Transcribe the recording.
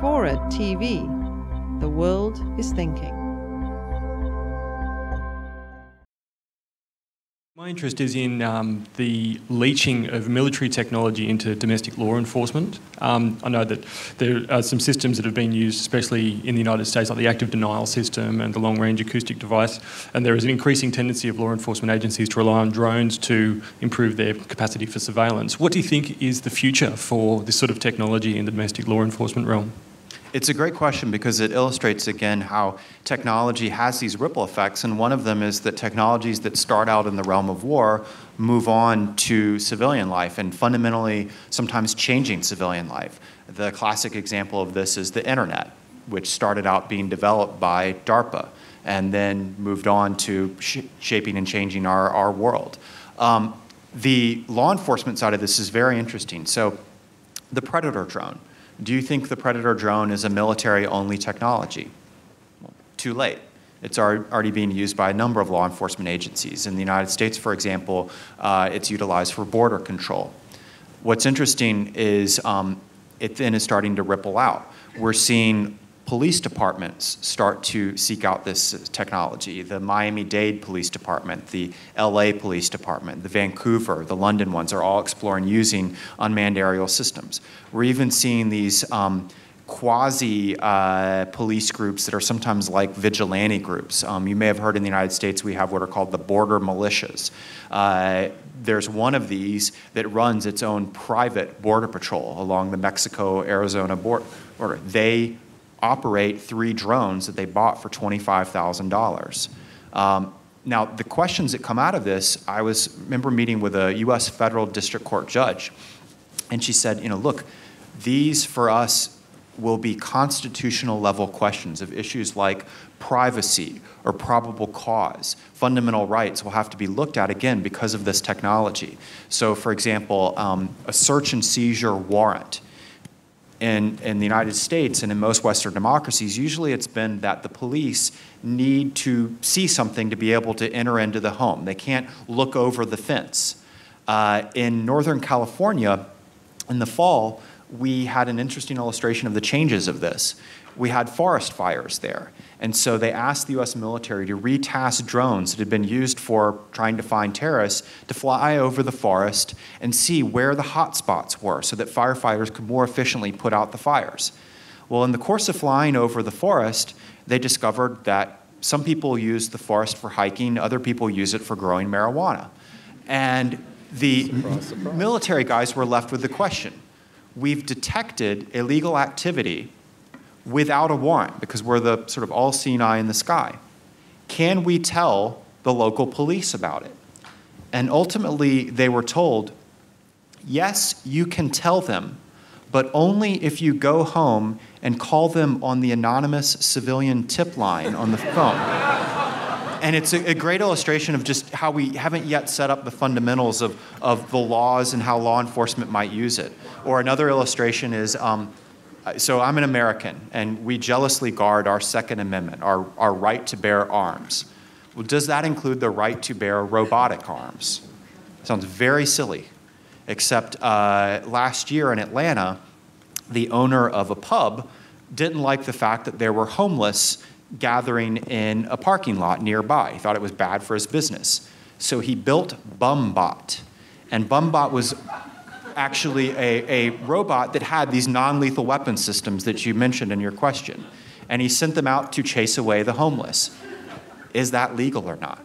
Fora TV. The world is thinking. My interest is in the leaching of military technology into domestic law enforcement. I know that there are some systems that have been used, especially in the United States, like the active denial system and the long-range acoustic device, and there is an increasing tendency of law enforcement agencies to rely on drones to improve their capacity for surveillance. What do you think is the future for this sort of technology in the domestic law enforcement realm? It's a great question because it illustrates, again, how technology has these ripple effects, and one of them is that technologies that start out in the realm of war move on to civilian life and fundamentally sometimes changing civilian life. The classic example of this is the internet, which started out being developed by DARPA and then moved on to shaping and changing our world. The law enforcement side of this is very interesting. So the Predator drone. Do you think the Predator drone is a military-only technology? Well, too late. It's already being used by a number of law enforcement agencies. In the United States, for example, it's utilized for border control. What's interesting is it then is starting to ripple out. We're seeing police departments start to seek out this technology. The Miami-Dade Police Department, the LA Police Department, the Vancouver, the London ones are all exploring using unmanned aerial systems. We're even seeing these quasi-police groups that are sometimes like vigilante groups. You may have heard in the United States we have what are called the border militias. There's one of these that runs its own private border patrol along the Mexico-Arizona border. They operate 3 drones that they bought for $25,000. Now, the questions that come out of this, I remember meeting with a U.S. federal district court judge, and she said, look, these for us will be constitutional level questions of issues like privacy or probable cause. Fundamental rights will have to be looked at again because of this technology. So, for example, a search and seizure warrant. In the United States and in most Western democracies, usually it's been that the police need to see something to be able to enter into the home. They can't look over the fence. In Northern California, in the fall, we had an interesting illustration of the changes of this. We had forest fires there. And so they asked the U.S. military to retask drones that had been used for trying to find terrorists to fly over the forest and see where the hot spots were so that firefighters could more efficiently put out the fires. Well, in the course of flying over the forest, they discovered that some people use the forest for hiking, other people use it for growing marijuana. And the military guys were left with the question. We've detected illegal activity without a warrant, because we're the sort of all-seeing eye in the sky. Can we tell the local police about it? And ultimately, they were told, yes, you can tell them, but only if you go home and call them on the anonymous civilian tip line on the phone. And it's a great illustration of just how we haven't yet set up the fundamentals of the laws and how law enforcement might use it. Or another illustration is, so I'm an American, and we jealously guard our Second Amendment, our right to bear arms. Well, does that include the right to bear robotic arms? Sounds very silly, except last year in Atlanta, the owner of a pub didn't like the fact that there were homeless gathering in a parking lot nearby. He thought it was bad for his business. So he built BumBot, and BumBot was actually a robot that had these non-lethal weapon systems that you mentioned in your question. And he sent them out to chase away the homeless. Is that legal or not?